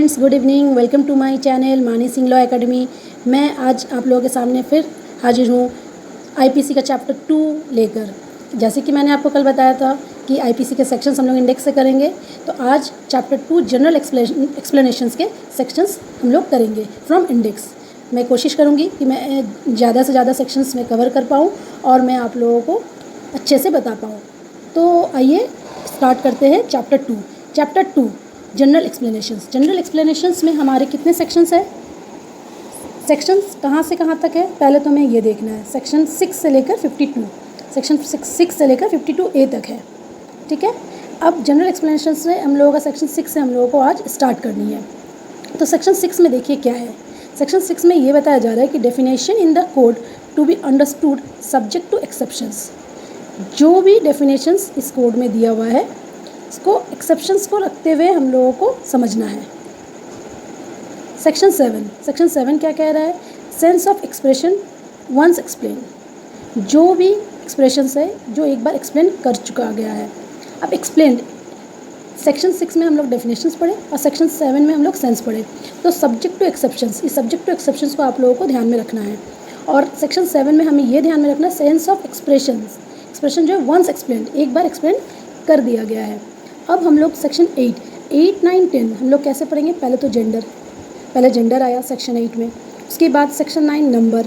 Friends, good evening. Welcome to my channel Mani Singh law academy. मैं आज आप लोगों के सामने फिर हाजिर हूँ आईपीसी का चैप्टर 2 लेकर। जैसे कि मैंने आपको कल बताया था कि आईपीसी के सेक्शंस हम लोग इंडेक्स से करेंगे, तो आज चैप्टर 2 जनरल एक्सप्लेनेशंस के सेक्शंस हम लोग करेंगे फ्रॉम इंडेक्स। मैं कोशिश करूँगी कि मैं ज़्यादा से ज़्यादा सेक्शंस में कवर कर पाऊँ और मैं आप लोगों को अच्छे से बता पाऊँ। तो आइए स्टार्ट करते हैं chapter 2। Chapter 2 general explanations. General explanations में हमारे कितने सेक्शंस हैं? सेक्शंस कहाँ से कहाँ तक है पहले तो हमें ये देखना है। सेक्शन 6 से लेकर 52, सेक्शन 6 से लेकर 52A तक है, ठीक है। अब जनरल एक्सप्लेनेशंस में हम लोगों का सेक्शन 6 से हम लोगों को आज स्टार्ट करनी है। तो सेक्शन 6 में देखिए क्या है। सेक्शन 6 में ये बताया जा रहा है कि definition in the code to be understood subject to exceptions. जो भी डेफिनेशंस इस कोड में दिया हुआ है इसको एक्सेप्शंस को रखते हुए हम लोगों को समझना है। सेक्शन 7 क्या कह रहा है? Sense of expression once explain. जो भी एक्सप्रेशंस है जो एक बार एक्सप्लेन कर चुका गया है। अब एक्सप्लेन सेक्शन 6 में हम लोग डेफिनेशंस पढ़े और सेक्शन 7 में हम लोग सेंस पढ़े। तो सब्जेक्ट टू एक्सेप्शंस, इस सब्जेक्ट टू एक्सेप्शंस को आप लोगों को ध्यान में रखना है। और सेक्शन 7 में हमें ये ध्यान में रखना है सेंस ऑफ एक्सप्रेशंस। एक्सप्रेशन जो है वंस एक्सप्लेन, एक बार एक्सप्लेन कर दिया गया है। अब हम लोग सेक्शन 8, 9, 10 हम लोग कैसे पढ़ेंगे? पहले तो पहले जेंडर आया सेक्शन 8 में, उसके बाद सेक्शन 9 नंबर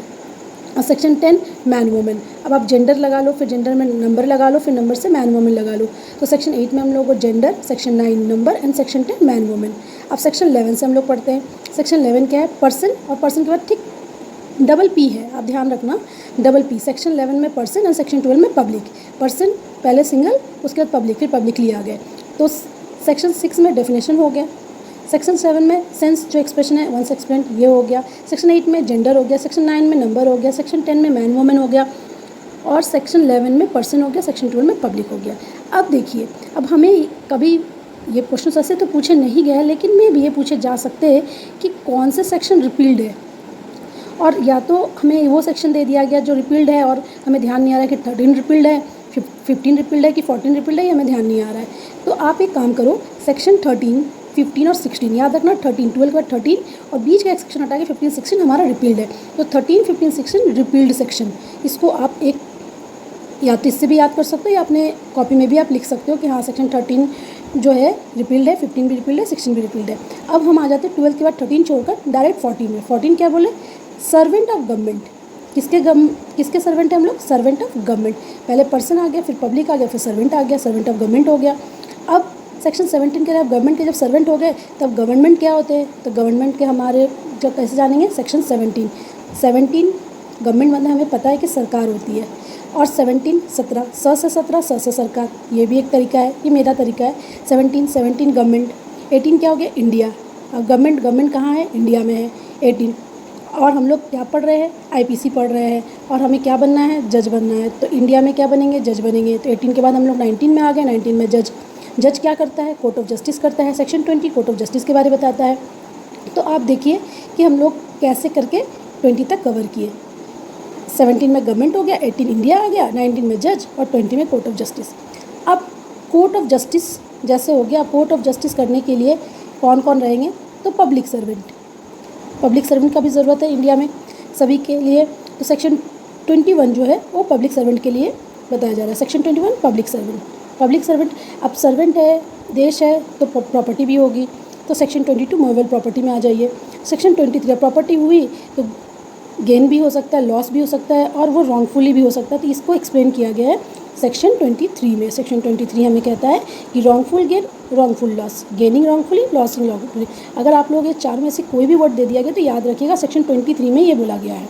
और सेक्शन 10 मैन वुमेन। अब आप जेंडर लगा लो, फिर जेंडर में नंबर लगा लो, फिर नंबर से मैन वुमेन लगा लो। तो सेक्शन 8 में हम लोग को gender, section 9 number and section 10 man women. अब सेक्शन 11 से हम लोग पढ़ते हैं। सेक्शन 11 क्या है? पर्सन, और पर्सन के बाद ठीक डबल पी है, आप ध्यान रखना, डबल पी। सेक्शन 11 में पर्सन और सेक्शन 12 में पब्लिक। पर्सन पहले सिंगल, उसके बाद पब्लिक, फिर पब्लिकली आ गए। तो सेक्शन 6 में डेफिनेशन हो गया। सेक्शन 7 में सेंस जो एक्सप्रेशन है वंस एक्सप्लेन ये हो गया। सेक्शन 8 में जेंडर हो गया। सेक्शन 9 में नंबर हो गया। सेक्शन 10 में मैन वुमेन हो गया और सेक्शन 11 में पर्सन हो गया। सेक्शन 12 में पब्लिक हो गया। अब देखिए, अब हमें कभी ये क्वेश्चन ऐसे तो पूछे नहीं गया है, लेकिन में भी ये पूछे जा सकते हैं कि कौन से सेक्शन रिपील्ड है। और या तो हमें वो सेक्शन दे दिया गया जो रिपील्ड है और हमें ध्यान नहीं आ रहा है कि 13 रिपील्ड है, 15 रिपील्ड है कि 14 रिपील्ड है, ये हमें ध्यान नहीं आ रहा है। तो आप एक काम करो, सेक्शन 13, 15 और 16 याद रखना। 13, 12 के बाद 13 और बीच का एक सेक्शन हटा के 15, 16 हमारा रिपील्ड है। तो 13, 15, 16 रिपील्ड सेक्शन, इसको आप एक या तो इससे भी याद कर सकते हो या अपने कॉपी में भी आप लिख सकते हो कि हाँ सेक्शन 13 जो है रिपील्ड है, 15 भी रिपील्ड है, 16 भी रिपील्ड है। अब हम आ जाते हैं 12 के बाद 13 छोड़कर डायरेक्ट 14 में। 14 क्या बोले? Servant of government. किसके सर्वेंट हैं हम लोग? Servant of government. पहले पर्सन आ गया, फिर पब्लिक आ गया, फिर सर्वेंट आ गया, सर्वेंट ऑफ गवर्नमेंट हो गया। अब सेक्शन 17 के लिए गवर्नमेंट के जब सर्वेंट हो गए तब गवर्नमेंट क्या होते हैं? तो गवर्नमेंट के हमारे जब कैसे जानेंगे? सेक्शन 17 गवर्नमेंट मतलब हमें पता है कि सरकार होती है। और 17 17 स से सरकार, ये भी एक तरीका है, ये मेरा तरीका है। 17 गवर्नमेंट। 18 क्या हो गया? इंडिया। अब गवर्नमेंट कहाँ है? इंडिया में है 18। और हम लोग क्या पढ़ रहे हैं? आईपीसी पढ़ रहे हैं और हमें क्या बनना है? जज बनना है। तो इंडिया में क्या बनेंगे? जज बनेंगे। तो 18 के बाद हम लोग 19 में आ गए। 19 में जज क्या करता है? कोर्ट ऑफ जस्टिस करता है। सेक्शन 20 कोर्ट ऑफ जस्टिस के बारे में बताता है। तो आप देखिए कि हम लोग कैसे करके 20 तक कवर किए। 17 में गवर्नमेंट हो गया, 18 इंडिया आ गया, 19 में जज और 20 में कोर्ट ऑफ जस्टिस। अब कोर्ट ऑफ जस्टिस जैसे हो गया, कोर्ट ऑफ जस्टिस करने के लिए कौन कौन रहेंगे? तो पब्लिक सर्वेंट का भी ज़रूरत है इंडिया में सभी के लिए। तो सेक्शन 21 जो है वो पब्लिक सर्वेंट के लिए बताया जा रहा है। Section 21 public servant. अब सर्वेंट है, देश है, तो प्रॉपर्टी भी होगी। तो सेक्शन 22 मूवेबल प्रॉपर्टी में आ जाइए। सेक्शन 23 प्रॉपर्टी हुई तो गेन भी हो सकता है, लॉस भी हो सकता है और वो रॉन्गफुली भी हो सकता है। तो इसको एक्सप्लेन किया गया है सेक्शन 23 में। सेक्शन 23 हमें कहता है कि wrongful gain, wrongful loss, gaining wrongfully, losing wrongfully. अगर आप लोग ये चार में से कोई भी वर्ड दे दिया गया तो याद रखिएगा सेक्शन 23 में ये बोला गया है।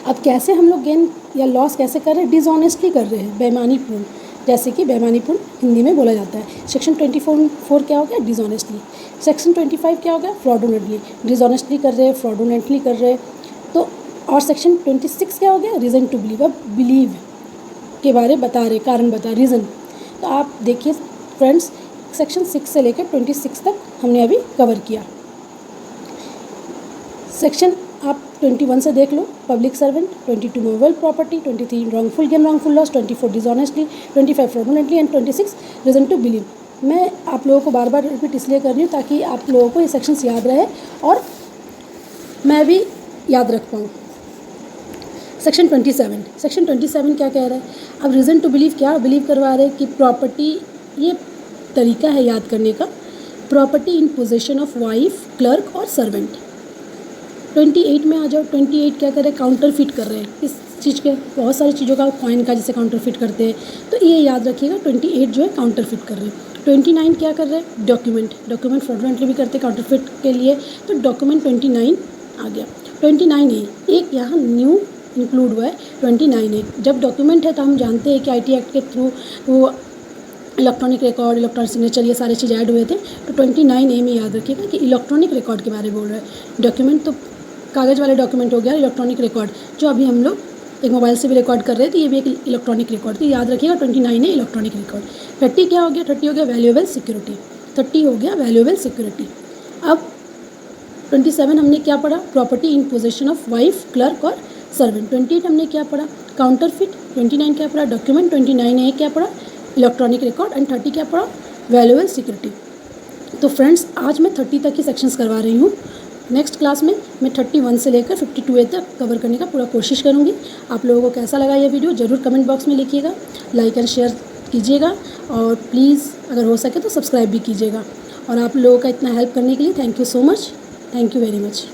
अब कैसे हम लोग गेन या लॉस कैसे कर रहे हैं? डिसऑनेस्टली कर रहे हैं, बेईमानीपूर्ण, जैसे कि बेईमानीपूर्ण हिंदी में बोला जाता है। सेक्शन 24 क्या हो गया? डिसऑनेस्टली। सेक्शन 25 क्या हो गया? फ्रॉडुलेंटली। डिसऑनेस्टली कर रहे हैं, फ्रॉडुलेंटली कर रहे हैं। तो और सेक्शन 26 क्या हो गया? Reason to believe. अब बिलीव के बारे बता रहे, कारण बता, रीज़न। तो आप देखिए फ्रेंड्स, सेक्शन 6 से लेकर 26 तक हमने अभी कवर किया। सेक्शन आप 21 से देख लो, public servant, 22 movable property, 23 wrongful gain wrongful loss, 24 dishonestly, 25 fraudulently and 26 reason to believe. मैं आप लोगों को बार बार रिपीट इसलिए कर रही हूँ ताकि आप लोगों को ये सेक्शंस याद रहे और मैं भी याद रख पाऊँ। सेक्शन 27 क्या कह रहा है? अब रीज़न टू बिलीव क्या बिलीव करवा रहे हैं कि प्रॉपर्टी, ये तरीका है याद करने का, property in possession of wife, clerk और सर्वेंट। 28 में आ जाओ। 28 क्या कर रहे हैं? काउंटर फिट कर रहे हैं। इस चीज़ के बहुत सारी चीज़ों का कॉइन का जैसे काउंटर फिट करते हैं, तो ये याद रखिएगा 28 जो है काउंटर फिट कर रहे हैं। 29 क्या कर रहे हैं? डॉक्यूमेंट फ्रॉडुलेंटली भी करते हैं काउंटर फिट के लिए, तो डॉक्यूमेंट 29 आ गया। 29A एक यहाँ न्यू इंक्लूड हुआ है 29A। जब डॉक्यूमेंट है तो हम जानते हैं कि IT एक्ट के थ्रू वो इलेक्ट्रॉनिक रिकॉर्ड, इलेक्ट्रॉनिक सिग्नेचर, ये सारी चीज़ ऐड हुए थे। तो 29A में याद रखिएगा कि इलेक्ट्रॉनिक रिकॉर्ड के बारे में बोल रहा है। डॉक्यूमेंट तो कागज़ वाले डॉक्यूमेंट हो गया, इलेक्ट्रॉनिक रिकॉर्ड जो अभी हम लोग एक मोबाइल से भी रिकॉर्ड कर रहे थे, ये भी एक इलेक्ट्रॉनिक रिकॉर्ड, तो याद रखिएगा 29A इलेक्ट्रॉनिक रिकॉर्ड। 30 क्या हो गया? 30 हो गया वैल्यूएबल सिक्योरिटी। 30 हो गया वैल्यूएबल सिक्योरिटी। अब 27 हमने क्या पढ़ा? Property in possession of wife, clerk और सर्वेंट। 28 हमने क्या पढ़ा? Counter fit. 29 क्या पढ़ा? डॉक्यूमेंट। 29A क्या पढ़ा? Electronic record. एंड 30 क्या पढ़ा? Valuable security. तो फ्रेंड्स आज मैं 30 तक की सेक्शंस करवा रही हूँ। नेक्स्ट क्लास में मैं 31 से लेकर 52A तक कवर करने का पूरा कोशिश करूँगी। आप लोगों को कैसा लगा ये वीडियो ज़रूर कमेंट बॉक्स में लिखिएगा, लाइक एंड शेयर कीजिएगा और प्लीज़ अगर हो सके तो सब्सक्राइब भी कीजिएगा। और आप लोगों का इतना हेल्प करने के लिए thank you so much. Thank you very much.